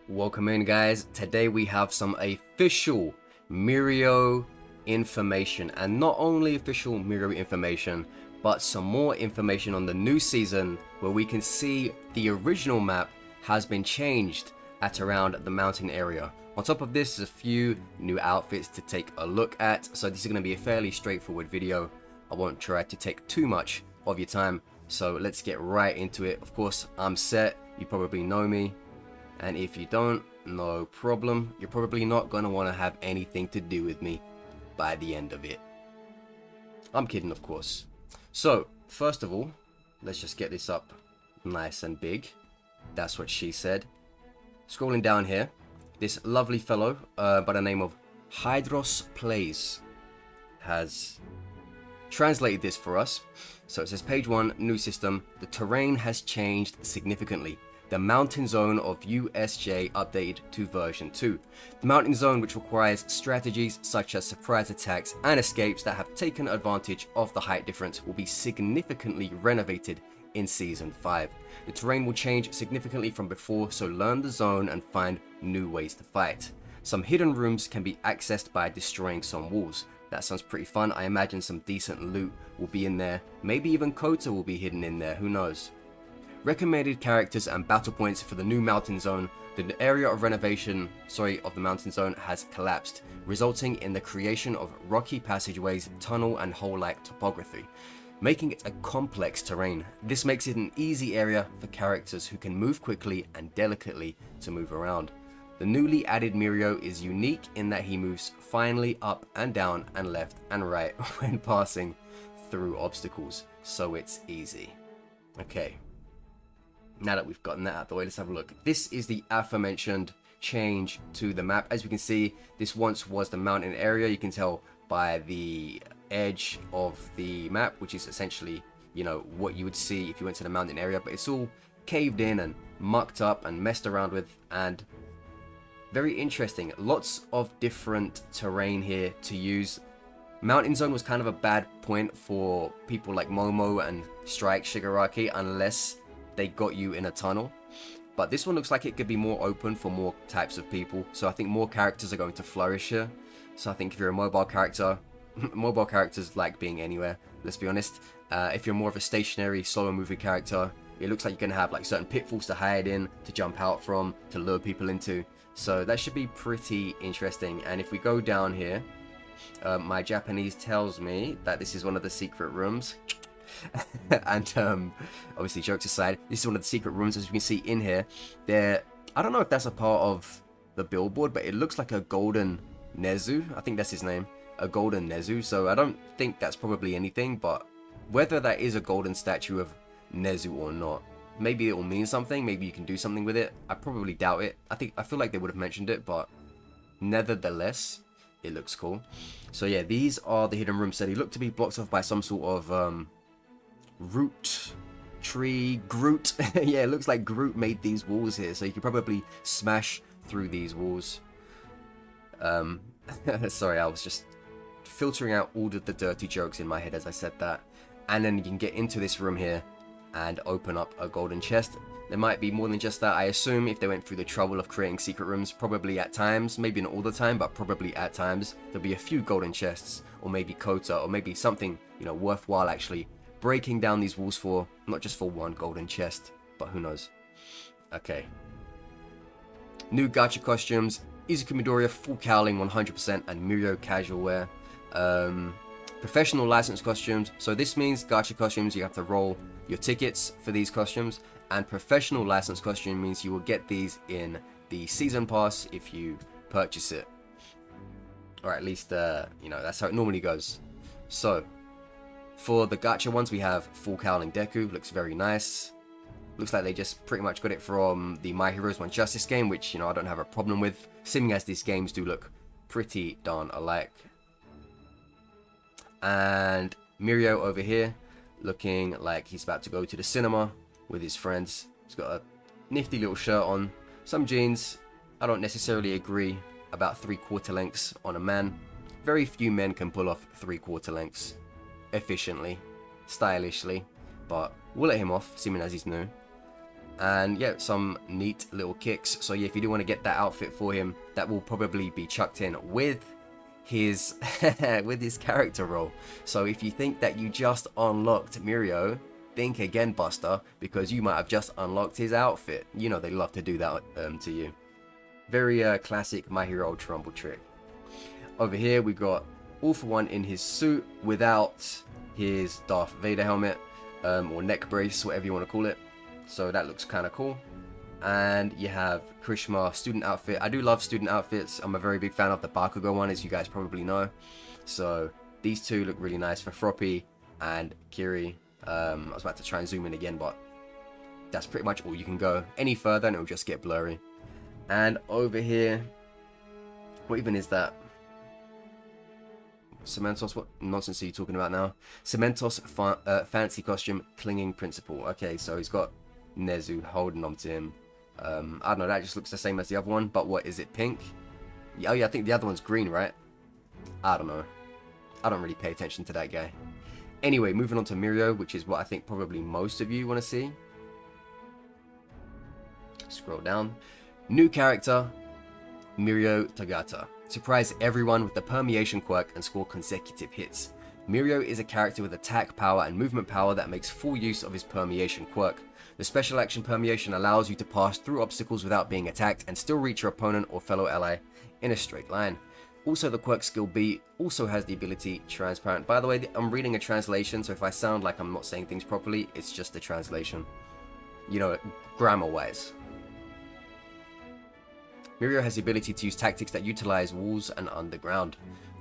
Welcome in, guys. Today we have some official Mirio information, and not only official Mirio information, but some more information on the new season where we can see the original map has been changed at around the mountain area. On top of this, there's a few new outfits to take a look at, so this is going to be a fairly straightforward video. I won't try to take too much of your time, so let's get right into it. Of course, I'm set. You probably know me. And if you don't, no problem. You're probably not going to want to have anything to do with me by the end of it. I'm kidding, of course. So, first of all, let's just get this up nice and big. That's what she said. Scrolling down here, this lovely fellow by the name of Hydros Plays has translated this for us. So it says, page 1, new system. The terrain has changed significantly. The mountain zone of USJ updated to version 2. The mountain zone, which requires strategies such as surprise attacks and escapes that have taken advantage of the height difference, will be significantly renovated in season 5. The terrain will change significantly from before, so learn the zone and find new ways to fight. Some hidden rooms can be accessed by destroying some walls. That sounds pretty fun. I imagine some decent loot will be in there. Maybe even Kota will be hidden in there, who knows. Recommended characters and battle points for the new mountain zone. The area of renovation, of the mountain zone has collapsed, resulting in the creation of rocky passageways, tunnel and hole-like topography, making it a complex terrain. This makes it an easy area for characters who can move quickly and delicately to move around. The newly added Murio is unique in that he moves finely up and down and left and right when passing through obstacles, so it's easy. Okay. Now that we've gotten that out of the way, let's have a look. This is the aforementioned change to the map. As we can see, this once was the mountain area. You can tell by the edge of the map, which is essentially, you know, what you would see if you went to the mountain area. But it's all caved in and mucked up and messed around with, and very interesting. Lots of different terrain here to use. Mountain Zone was kind of a bad point for people like Momo and Strike Shigaraki, unless they got you in a tunnel, but this one looks like it could be more open for more types of people, so I think more characters are going to flourish here. So I think if you're a mobile character, mobile characters like being anywhere, let's be honest. If you're more of a stationary, slower moving character, it looks like you're gonna have like certain pitfalls to hide in, to jump out from, to lure people into, so that should be pretty interesting. And if we go down here, my Japanese tells me that this is one of the secret rooms. And obviously, jokes aside, this is one of the secret rooms. As you can see in here, I don't know if that's a part of the billboard, but it looks like a golden Nezu. I think that's his name, a golden Nezu. So I don't think that's probably anything, but whether that is a golden statue of Nezu or not, maybe it will mean something. Maybe you can do something with it. I probably doubt it. I feel like they would have mentioned it, but nevertheless, it looks cool. So yeah, these are the hidden rooms. So they look to be blocked off by some sort of root tree Groot. Yeah, it looks like Groot made these walls here, so you can probably smash through these walls. Sorry, I was just filtering out all of the dirty jokes in my head as I said that. And then you can get into this room here and open up a golden chest. There might be more than just that, I assume, if they went through the trouble of creating secret rooms. Probably at times, maybe not all the time, but probably at times, there'll be a few golden chests, or maybe Kota, or maybe something, you know, worthwhile actually breaking down these walls for, not just for one golden chest, but who knows. Okay. New gacha costumes, Izuku Midoriya full cowling 100% and Murio casual wear. Professional license costumes, so this means gacha costumes, you have to roll your tickets for these costumes, and professional license costume means you will get these in the season pass if you purchase it. Or at least, you know, that's how it normally goes. So, for the gacha ones, we have full cowling Deku, looks very nice. Looks like they just pretty much got it from the My Heroes One Justice game, which, you know, I don't have a problem with, seeming as these games do look pretty darn alike. And Mirio over here, looking like he's about to go to the cinema with his friends. He's got a nifty little shirt on, some jeans. I don't necessarily agree about 3/4 lengths on a man. Very few men can pull off 3/4 lengths efficiently, stylishly, but we'll let him off, seeming as he's new. And yeah, some neat little kicks. So yeah, if you do want to get that outfit for him, that will probably be chucked in with his with his character role. So if you think that you just unlocked Mirio, think again, Buster, because you might have just unlocked his outfit. You know they love to do that to you. Very classic My Hero Ultra Rumble trick. Over here we got All For One in his suit without his Darth Vader helmet, or neck brace, whatever you want to call it. So that looks kind of cool. And you have Kirishima student outfit. I do love student outfits. I'm a very big fan of the Bakugo one, as you guys probably know. So these two look really nice for Froppy and Kiri. I was about to try and zoom in again, but that's pretty much all you can go. Any further and it'll just get blurry. And over here, what even is that? Cementos, what nonsense are you talking about now? Cementos fancy costume, clinging principle. Okay, so he's got Nezu holding on to him. I don't know, that just looks the same as the other one, but what is it, pink? Oh yeah, I think the other one's green, right? I don't know. I don't really pay attention to that guy. Anyway, moving on to Murio, which is what I think probably most of you want to see. Scroll down. New character, Mirio Togata. Surprise everyone with the permeation quirk and score consecutive hits. Murio is a character with attack power and movement power that makes full use of his permeation quirk. The special action permeation allows you to pass through obstacles without being attacked and still reach your opponent or fellow ally in a straight line. Also, the quirk skill B also has the ability transparent. By the way, I'm reading a translation, so if I sound like I'm not saying things properly, it's just a translation. You know, grammar-wise. Murio has the ability to use tactics that utilize walls and underground.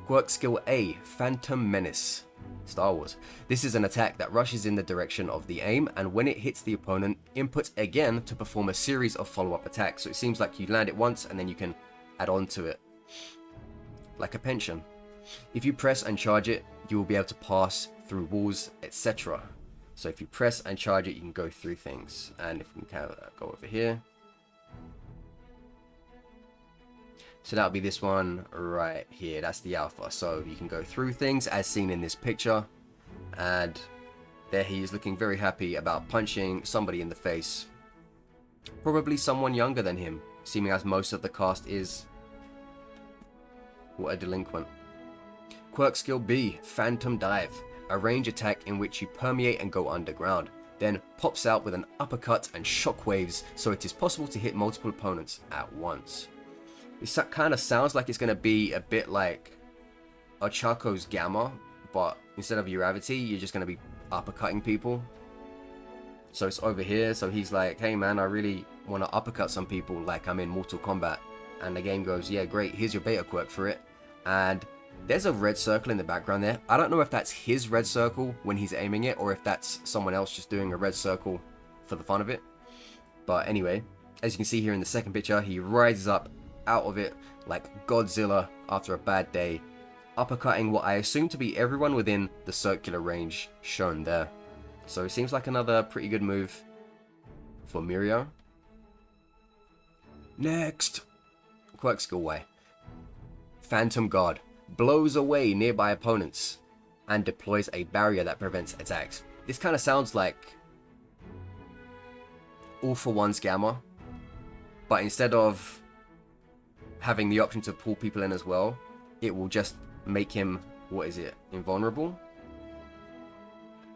Quirk skill A, Phantom Menace. Star Wars. This is an attack that rushes in the direction of the aim, and when it hits the opponent, inputs again to perform a series of follow-up attacks. So it seems like you land it once and then you can add on to it. Like a pension. If you press and charge it, you will be able to pass through walls, etc. So if you press and charge it, you can go through things. And if we can kind of go over here. So that'll be this one right here. That's the alpha. So you can go through things as seen in this picture. And there he is looking very happy about punching somebody in the face. Probably someone younger than him, seeming as most of the cast is. What a delinquent. Quirk skill B, Phantom Dive. A range attack in which you permeate and go underground. Then pops out with an uppercut and shockwaves, so it is possible to hit multiple opponents at once. It kind of sounds like it's going to be a bit like Ochako's Gamma, but instead of Uravity, you're just going to be uppercutting people. So it's over here, so he's like, hey man, I really want to uppercut some people like I'm in Mortal Kombat. And the game goes, yeah, great, here's your beta quirk for it. And there's a red circle in the background there. I don't know if that's his red circle when he's aiming it, or if that's someone else just doing a red circle for the fun of it. But anyway, as you can see here in the second picture, he rises up out of it like Godzilla after a bad day, uppercutting what I assume to be everyone within the circular range shown there. So it seems like another pretty good move for Murio. Next, quirk skill Y. Phantom Guard blows away nearby opponents and deploys a barrier that prevents attacks. This kind of sounds like All For One's Gamma, but instead of having the option to pull people in as well, it will just make him, what is it, invulnerable?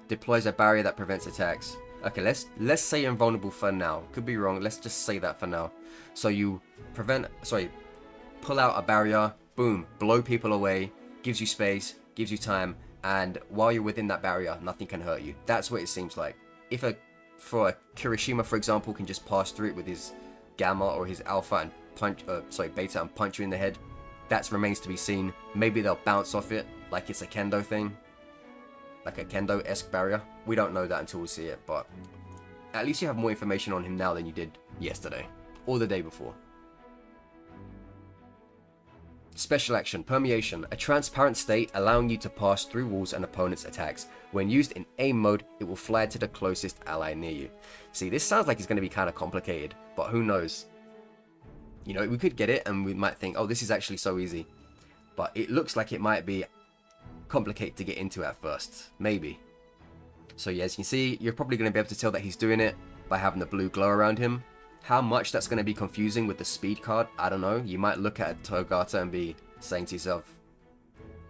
Deploys a barrier that prevents attacks. Okay, let's say invulnerable for now. Could be wrong, let's just say that for now. So you pull out a barrier, boom, blow people away, gives you space, gives you time, and while you're within that barrier, nothing can hurt you. That's what it seems like. If for a Kirishima, for example, can just pass through it with his Gamma or his Alpha and Beta and punch you in the head, that remains to be seen. Maybe they'll bounce off it like it's a kendo thing, like a kendo-esque barrier. We don't know that until we see it, but at least you have more information on him now than you did yesterday or the day before. Special action, Permeation, a transparent state allowing you to pass through walls and opponents' attacks. When used in aim mode, it will fly to the closest ally near you. See, this sounds like it's going to be kind of complicated, but who knows? You know, we could get it and we might think, oh, this is actually so easy. But it looks like it might be complicated to get into at first. Maybe. So yeah, as you can see, you're probably going to be able to tell that he's doing it by having the blue glow around him. How much that's going to be confusing with the speed card, I don't know. You might look at Togata and be saying to yourself,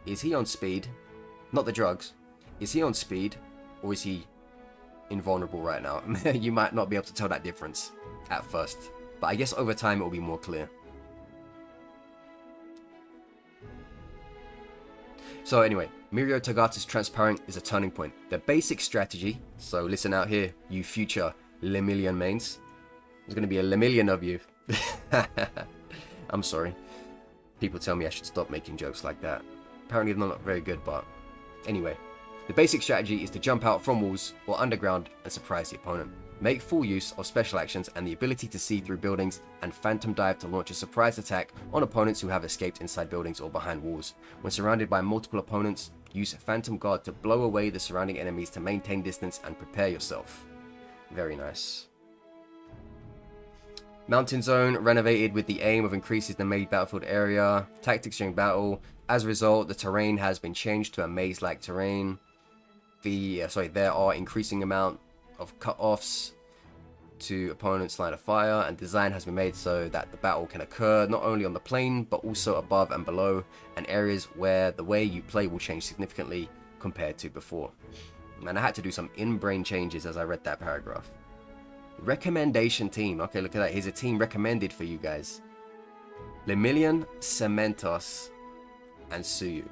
is he on speed? Not the drugs. Is he on speed, or is he invulnerable right now? You might not be able to tell that difference at first, but I guess over time it will be more clear. So anyway, Mirio Togata's transparent is a turning point. The basic strategy, so listen out here, you future LEMILLION mains. There's going to be a LEMILLION of you. I'm sorry. People tell me I should stop making jokes like that. Apparently they're not very good, but anyway. The basic strategy is to jump out from walls or underground and surprise the opponent. Make full use of special actions and the ability to see through buildings, and phantom dive to launch a surprise attack on opponents who have escaped inside buildings or behind walls. When surrounded by multiple opponents, use phantom guard to blow away the surrounding enemies to maintain distance and prepare yourself. Very nice. Mountain zone renovated with the aim of increasing the main battlefield area. Tactics during battle. As a result, the terrain has been changed to a maze-like terrain. There are increasing amount of cut-offs to opponents' line of fire, and design has been made so that the battle can occur not only on the plane but also above and below, and areas where the way you play will change significantly compared to before. And I had to do some in-brain changes as I read that paragraph. Recommendation team. Okay, look at that. Here's a team recommended for you guys. LEMILLION, Cementos, and Tsuyu.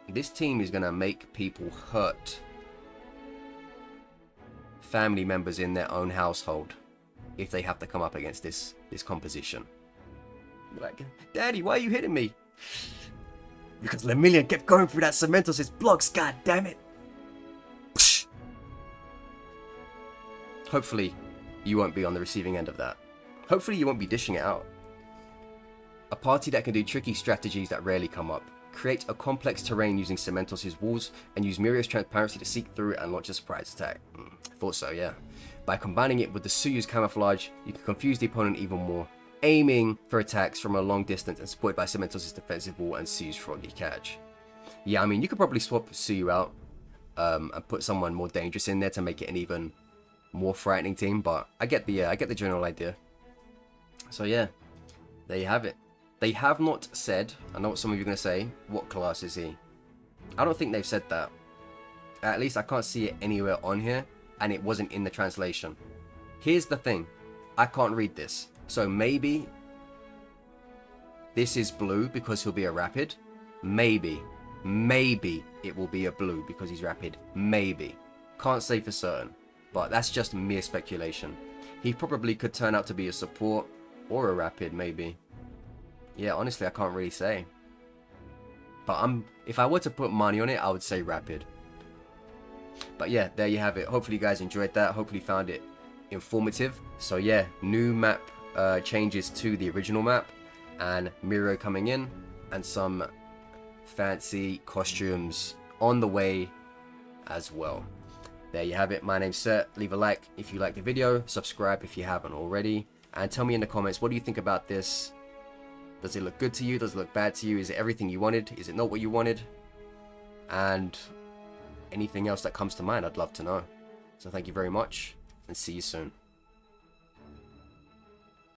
This team is going to make people hurt family members in their own household if they have to come up against this composition. Like, Daddy, why are you hitting me? Because LEMILLION kept going through that Cementos' blocks, god damn it. Hopefully you won't be on the receiving end of that. Hopefully you won't be dishing it out. A party that can do tricky strategies that rarely come up. Create a complex terrain using Cementos' walls, and use Murio's transparency to seek through and launch a surprise attack. Thought so, yeah. By combining it with the Tsuyu's camouflage, you can confuse the opponent even more, aiming for attacks from a long distance and supported by Cementos' defensive wall and Tsuyu's froggy catch. Yeah, I mean, you could probably swap Tsuyu out and put someone more dangerous in there to make it an even more frightening team, but I get the general idea. So yeah, there you have it. They have not said, I know what some of you are going to say, what class is he? I don't think they've said that. At least I can't see it anywhere on here, and it wasn't in the translation. Here's the thing, I can't read this. So maybe this is blue because he'll be a rapid. Maybe it will be a blue because he's rapid. Maybe. Can't say for certain, but that's just mere speculation. He probably could turn out to be a support or a rapid, maybe. Yeah, honestly, I can't really say. But if I were to put money on it, I would say rapid. But yeah, there you have it. Hopefully you guys enjoyed that. Hopefully you found it informative. So yeah, new map changes to the original map, and Murio coming in, and some fancy costumes on the way as well. There you have it. My name's Seth. Leave a like if you like the video. Subscribe if you haven't already. And tell me in the comments, what do you think about this? Does it look good to you? Does it look bad to you? Is it everything you wanted? Is it not what you wanted? And anything else that comes to mind, I'd love to know. So thank you very much, and see you soon.